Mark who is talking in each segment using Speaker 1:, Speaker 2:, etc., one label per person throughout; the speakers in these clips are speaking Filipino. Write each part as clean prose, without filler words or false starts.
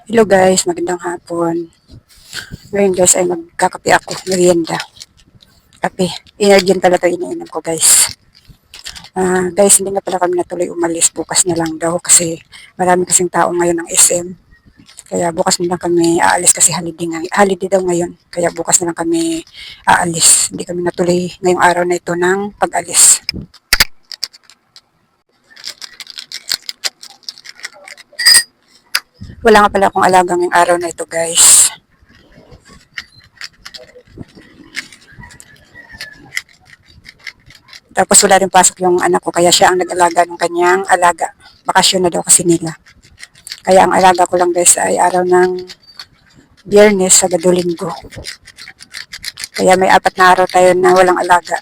Speaker 1: Hello guys, magandang hapon. Ngayon guys ay magkakape ako, merienda. Kape. Energy pala ito iniinom ko guys. Guys, hindi nga pala kami natuloy umalis. Bukas na lang daw kasi marami kasing tao ngayon ng SM. Kaya bukas na lang kami aalis kasi holiday daw ngayon. Kaya bukas na lang kami aalis. Hindi kami natuloy ngayong araw na ito ng pag-alis. Wala nga pala akong alaga ngayong araw na ito guys. Tapos wala rin pasok yung anak ko kaya siya ang nag-alaga ng kanyang alaga. Bakasyon na daw kasi nila. Kaya ang alaga ko lang guys ay araw ng Biyernes, Sabado, Linggo. Kaya may 4 na araw tayo na walang alaga.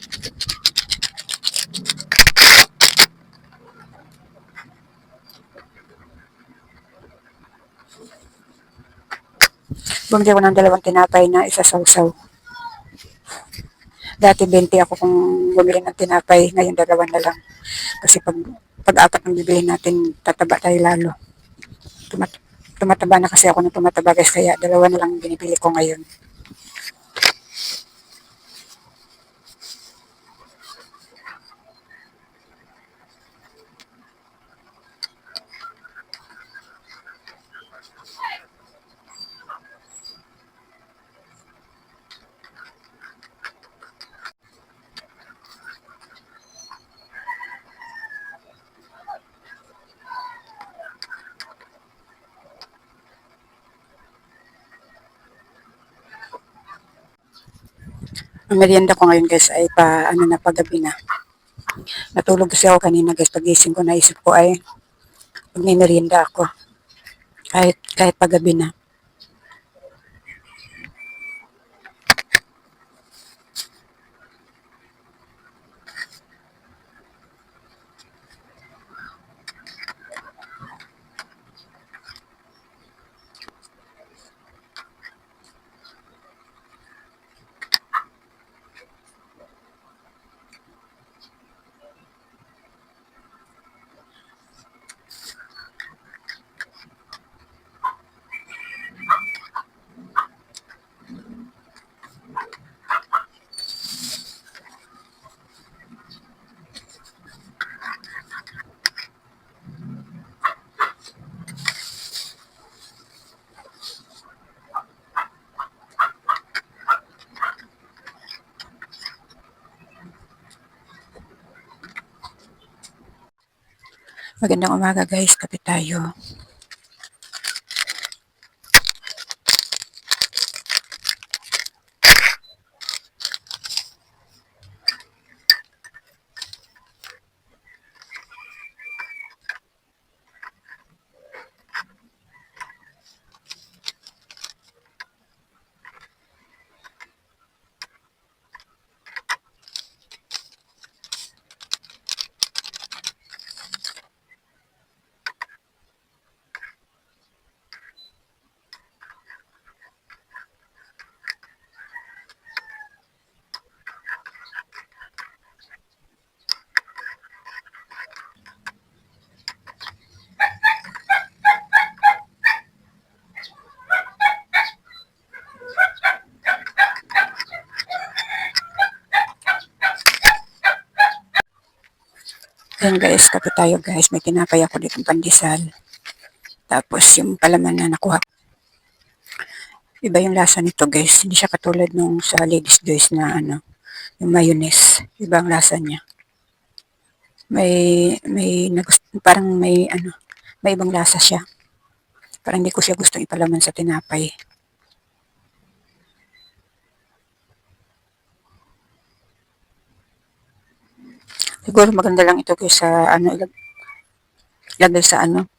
Speaker 1: Bumili ko ng 2 tinapay na isa sausaw. Dati 20 ako kung bumili ng tinapay, ngayon 2 na lang. Kasi pag 4 ang bibili natin, tataba tayo lalo. Tumat- Tumataba na kasi ako ng tumataba guys, kaya 2 na lang binibili ko ngayon. Ang merienda ko ngayon guys ay pagabi na. Natulog kasi ako kanina guys, pagising ko naisip ko ay magme-merienda ako. Kahit pagabi na. Magandang umaga guys, kape tayo. Ayan guys, kape tayo guys. May tinapay ako dito pandesal. Tapos yung palaman na nakuha. Iba yung lasa nito guys. Hindi siya katulad nung sa Ladies Joyce na yung mayonnaise. Iba ang lasa niya. Parang may ibang lasa siya. Parang hindi ko siya gustong ipalaman sa tinapay. Siguro maganda lang ito guys sa ilagay sa yung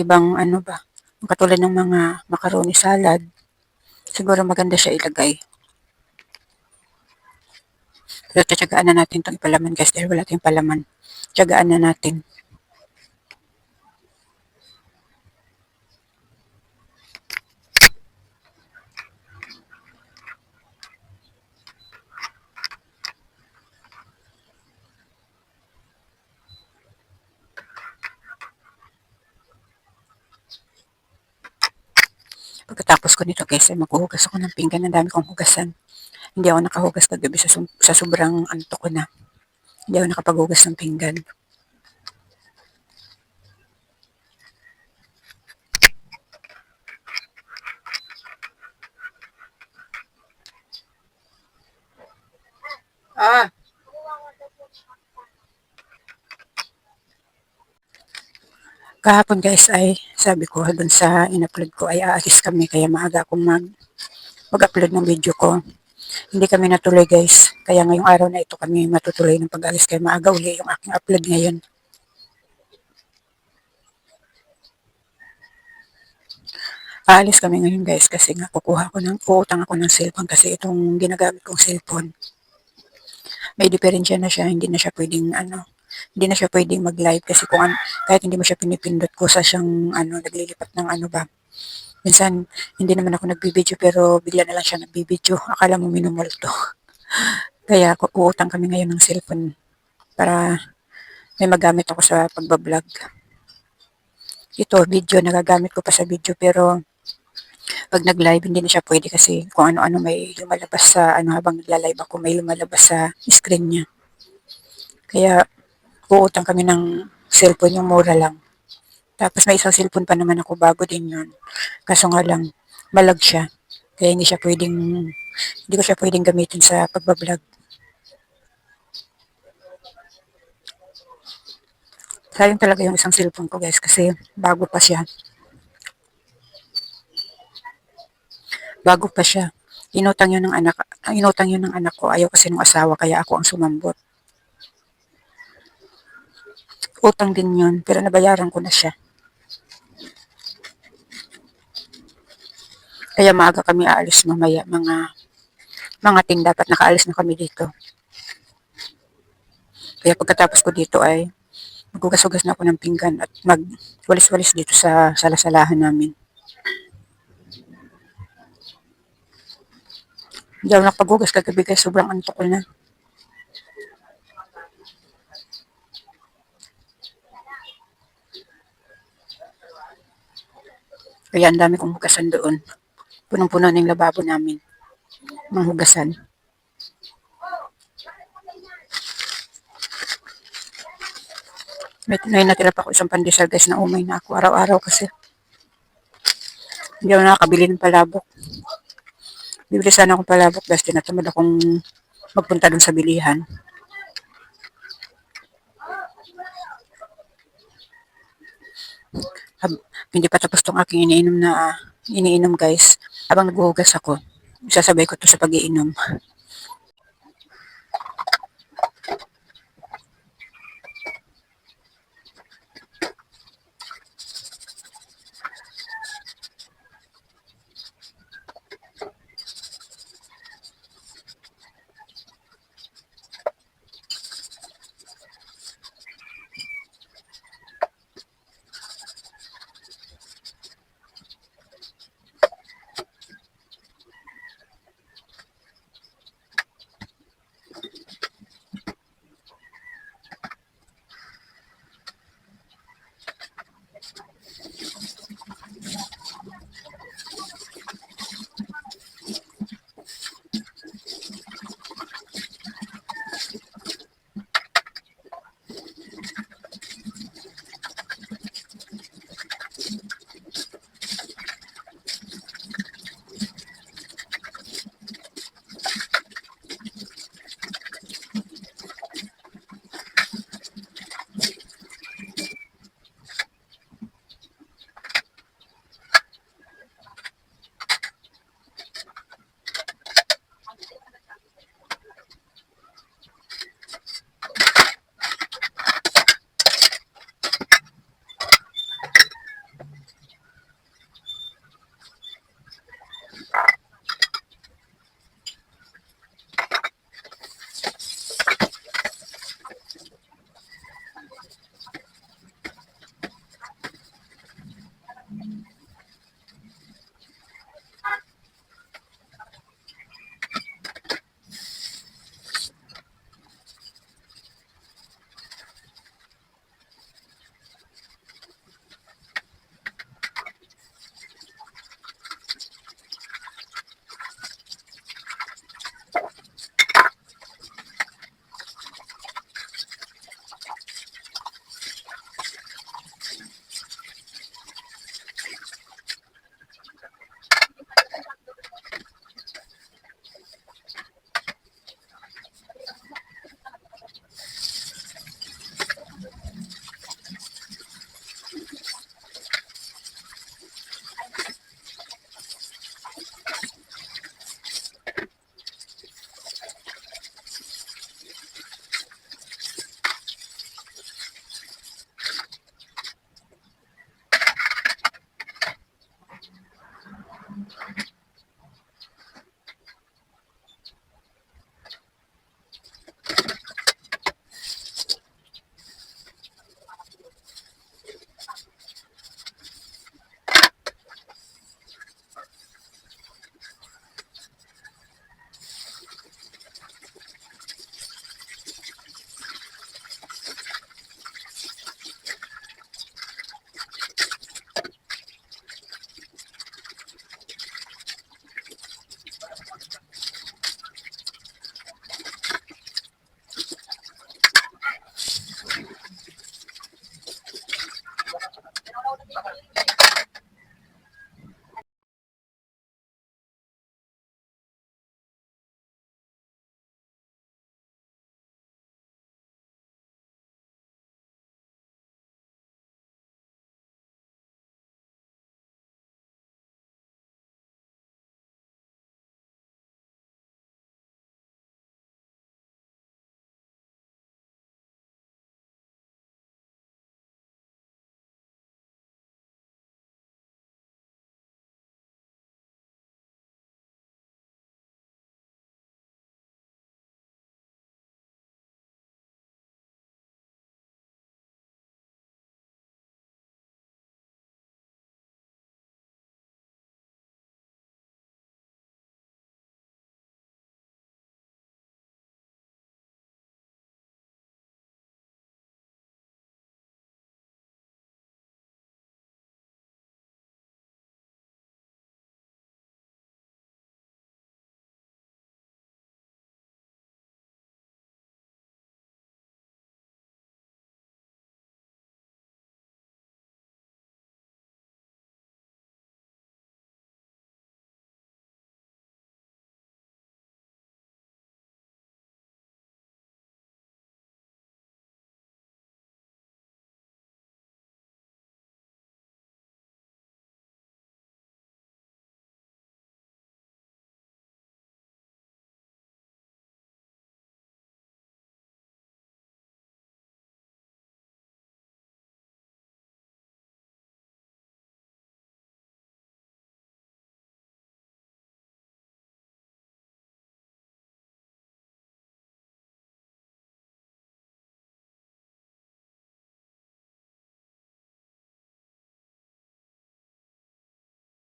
Speaker 1: ibang yung katulad ng mga macaroni salad. Siguro maganda siya ilagay. Pero tiyatsagaan na natin itong ipalaman guys dahil wala tayong palaman. Tiyagaan na natin. Pagkatapos ko nito guys, ay maghuhugas ako ng pinggan. Ang dami kong hugasan. Hindi ako nakahugas kagabi sa sobrang antok ko na. Hindi ako nakapaghugas ng pinggan. Ah, kahapon guys ay sabi ko dun sa in-upload ko ay aalis kami kaya maaga akong mag-upload ng video ko. Hindi kami natuloy guys. Kaya ngayong araw na ito kami matutuloy ng pag-alis kaya maaga uli yung aking upload ngayon. Aalis kami ngayon guys kasi nga uutang ako ng cellphone kasi itong ginagamit kong cellphone. May diferensya na siya, hindi na siya pwedeng hindi na siya pwedeng mag-live kasi kahit hindi mo siya pinipindot ko sa siyang naglilipat ng ano ba. Minsan, hindi naman ako nagbibideo pero bigla na lang siya nagbibideo. Akala mo minumulto. Kaya uutang kami ngayon ng cellphone para may magamit ako sa pagbablog. Ito, video, nagagamit ko pa sa video pero pag nag-live hindi na siya pwede kasi kung ano-ano may lumalabas sa habang nagla-live ako may lumalabas sa screen niya. Kaya uutang kami ng cellphone yung mura lang. Tapos may isang cellphone pa naman ako bago din yun. Kaso nga lang malag siya. Kaya hindi ko siya pwedeng gamitin sa pagbablog. Sayang talaga yung isang cellphone ko guys kasi bago pa siya. Bago pa siya. Inutang yun ng anak ko. Ayaw kasi ng asawa kaya ako ang sumambot. Utang din yun pero nabayaran ko na siya. Kaya maaga kami aalis mamaya mga ting dapat nakaalis na kami dito. Kaya pagkatapos ko dito ay maghugas-hugas na ako ng pinggan at magwalis-walis dito sa salasalahan namin. Hindi ako nakapaghugas kagabi kasi sobrang antok ko na. Kaya ang dami kong hugasan doon. Punong-puno na yung lababo namin. Mga hugasan. May natira pa ako isang pandesal guys na umay na ako araw-araw kasi hindi ako nakakabili ng palabok. Bibili sana akong palabok guys, tinatamad akong magpunta dun sa bilihan. Hindi pa tapos tong aking iniinom guys. Habang naghuhugas ako, isasabay ko to sa pag-iinom.